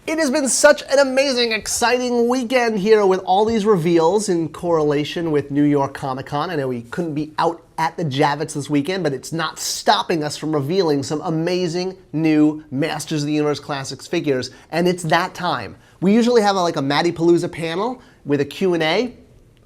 It has been such an amazing, exciting weekend here with all these reveals in correlation with New York Comic Con. I know we couldn't be out at the Javits this weekend, but it's not stopping us from revealing some amazing new Masters of the Universe Classics figures, and it's that time. We usually have like a MattyPalooza panel with a Q&A.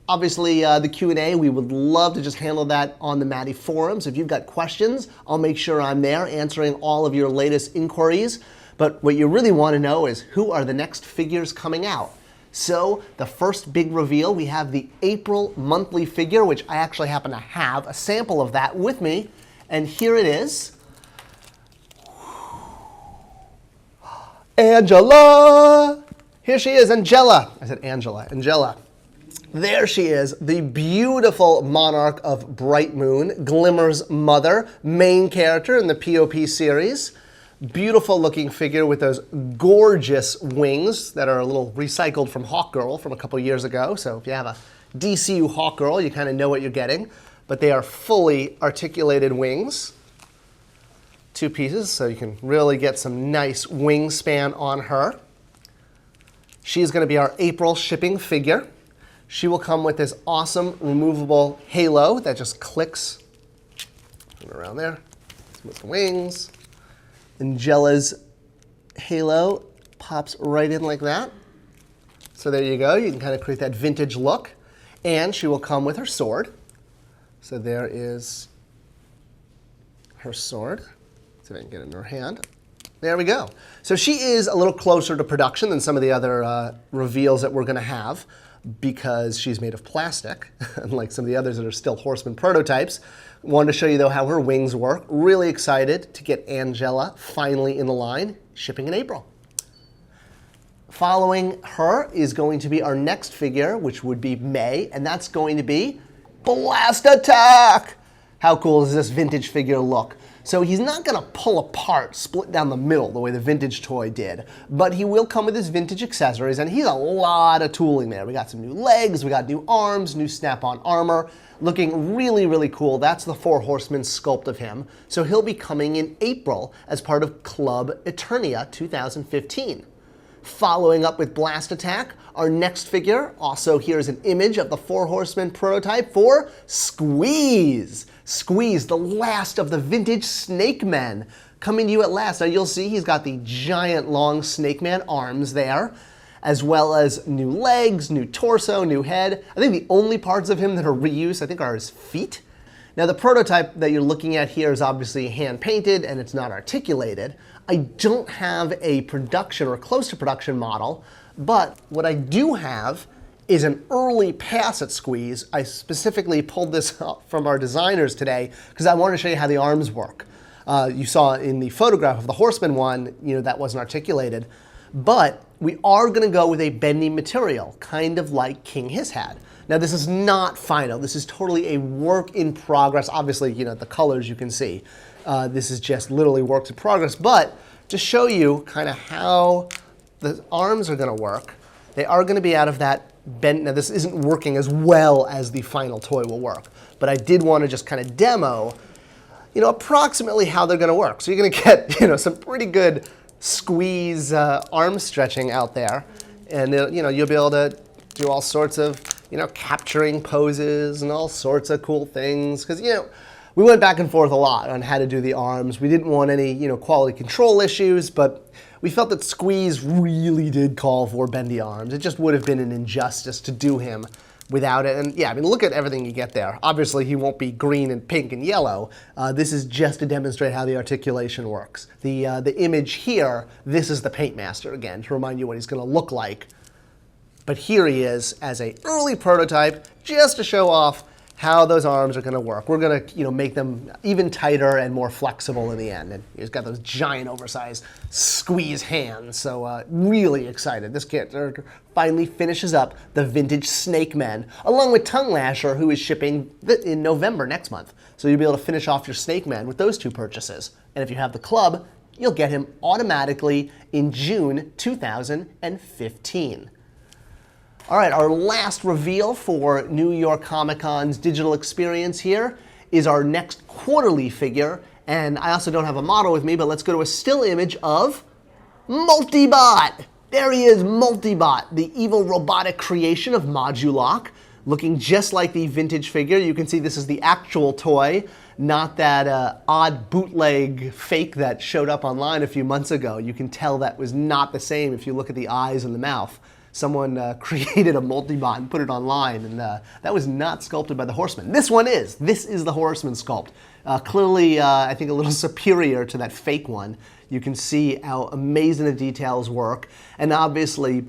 Obviously, the Q&A, we would love to just handle that on the Matty forums. If you've got questions, I'll make sure I'm there answering all of your latest inquiries. But what you really want to know is who are the next figures coming out. So the first big reveal, we have the April monthly figure, which I actually happen to have a sample of that with me. And here it is. Angela! Here she is, Angela. I said Angela, Angela. There she is, the beautiful Monarch of Bright Moon, Glimmer's mother, main character in the POP series. Beautiful looking figure with those gorgeous wings that are a little recycled from Hawkgirl from a couple years ago. So if you have a DCU Hawkgirl, you kind of know what you're getting. But they are fully articulated wings. Two pieces, so you can really get some nice wingspan on her. She's going to be our April shipping figure. She will come with this awesome removable halo that just clicks around there. With the wings. Angela's halo pops right in like that. So there you go. You can kind of create that vintage look. And she will come with her sword. So there is her sword. See if I can get it in her hand. There we go. So she is a little closer to production than some of the other reveals that we're going to have because she's made of plastic, unlike some of the others that are still Horseman prototypes. Wanted to show you, though, how her wings work. Really excited to get Angela finally in the line, shipping in April. Following her is going to be our next figure, which would be May, and that's going to be Blast Attack! How cool does this vintage figure look? So he's not going to pull apart, split down the middle the way the vintage toy did, but he will come with his vintage accessories, and he's a lot of tooling there. We got some new legs, we got new arms, new snap-on armor, looking really, really cool. That's the Four Horsemen sculpt of him. So he'll be coming in April as part of Club Eternia 2015. Following up with Blast Attack, our next figure, also here's an image of the Four Horsemen prototype for Squeeze. Squeeze, the last of the vintage Snake Men, coming to you at last. Now you'll see he's got the giant long Snake Man arms there, as well as new legs, new torso, new head. I think the only parts of him that are reused, I think, are his feet. Now the prototype that you're looking at here is obviously hand painted and it's not articulated. I don't have a production or close to production model, but what I do have is an early pass at Squeeze. I specifically pulled this up from our designers today because I wanted to show you how the arms work. You saw in the photograph of the Horseman one, that wasn't articulated, but we are going to go with a bendy material, kind of like King Hiss had. Now this is not final. This is totally a work in progress. Obviously, the colors you can see. This is just literally works in progress, but to show you kind of how the arms are going to work, they are going to be out of that bend. Now this isn't working as well as the final toy will work, but I did want to just kind of demo, approximately how they're going to work. So you're going to get, some pretty good Squeeze arm stretching out there, and you'll be able to do all sorts of capturing poses and all sorts of cool things because we went back and forth a lot on how to do the arms. We didn't want any quality control issues, but we felt that Squeeze really did call for bendy arms. It just would have been an injustice to do him without it. And yeah, look at everything you get there. Obviously, he won't be green and pink and yellow. This is just to demonstrate how the articulation works. The image here, this is the Paint Master, again, to remind you what he's going to look like. But here he is as an early prototype, just to show off how those arms are going to work. We're going to make them even tighter and more flexible in the end. And he's got those giant oversized Squeeze hands. So really excited. This character finally finishes up the vintage Snake Men, along with Tongue Lasher, who is shipping in November next month. So you'll be able to finish off your Snake Men with those two purchases. And if you have the club, you'll get him automatically in June 2015. All right, our last reveal for New York Comic Con's digital experience here is our next quarterly figure. And I also don't have a model with me, but let's go to a still image of Multibot. There he is, Multibot, the evil robotic creation of Modulock, looking just like the vintage figure. You can see this is the actual toy, not that odd bootleg fake that showed up online a few months ago. You can tell that was not the same if you look at the eyes and the mouth. Someone created a Multibot and put it online, and that was not sculpted by the Horseman. This one is. This is the Horseman sculpt. Clearly, I think a little superior to that fake one. You can see how amazing the details work, and obviously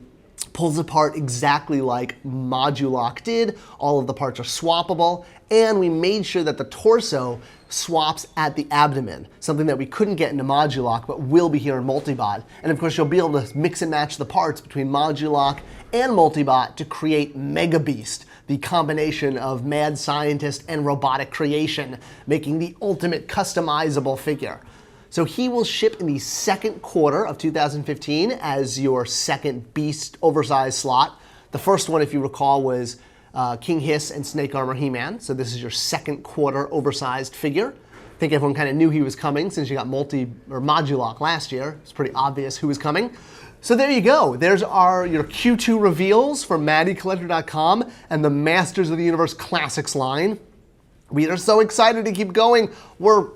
pulls apart exactly like Modulock did. All of the parts are swappable, and we made sure that the torso swaps at the abdomen, something that we couldn't get into Modulock but will be here in Multibot. And of course you'll be able to mix and match the parts between Modulock and Multibot to create Mega Beast, the combination of mad scientist and robotic creation, making the ultimate customizable figure. So he will ship in the second quarter of 2015 as your second Beast oversized slot. The first one, if you recall, was King Hiss and Snake Armor He-Man. So this is your second quarter oversized figure. I think everyone kind of knew he was coming since you got Modulock last year. It's pretty obvious who was coming. So there you go. There's your Q2 reveals from MattyCollector.com and the Masters of the Universe Classics line. We are so excited to keep going. We're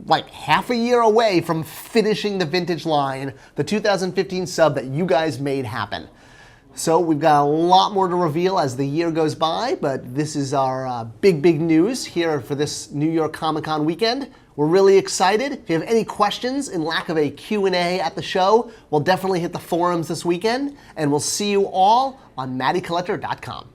like half a year away from finishing the vintage line, the 2015 sub that you guys made happen. So we've got a lot more to reveal as the year goes by, but this is our big news here for this New York Comic Con weekend. We're really excited. If you have any questions in lack of a Q&A at the show, we'll definitely hit the forums this weekend, and we'll see you all on MattyCollector.com.